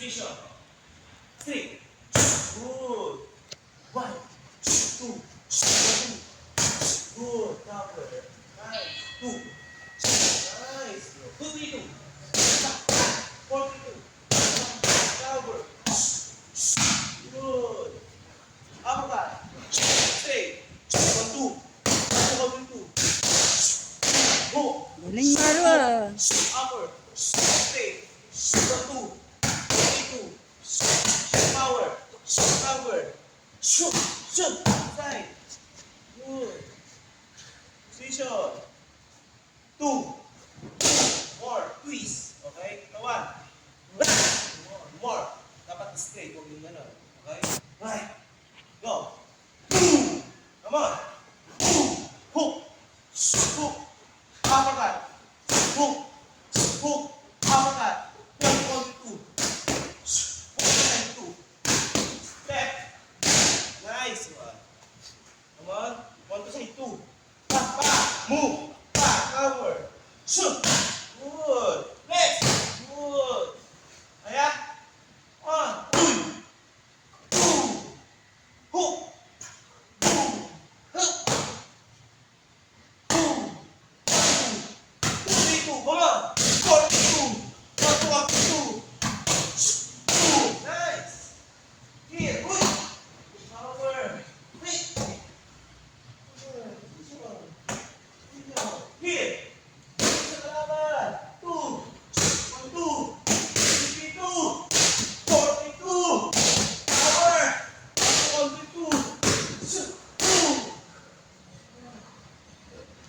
Position. 3. Good. 1, 2, 3. Good. Cover. Nice. 2. Nice. 22. 42. Cover. Good. Uppercut. Straight. 1, 2. 1, 2. Hook. Galing Maro ah. Upper. Straight. 1, 2. 42. Power. Cover. Shoot. Shoot. Side. Good. Position. 2. More. Twist. Okay? Kawan. More. Dapat straight. Huwag yung gano'n. Okay? Right. Go. Come on. Hook. Hook. Uppercut. Hook. Hook. Uppercut. 1, 2. Hook. 2. Step. Nice one. Come on. 1, 2, 3, 2. Back. Back. Move. Back. Cover. Shoot.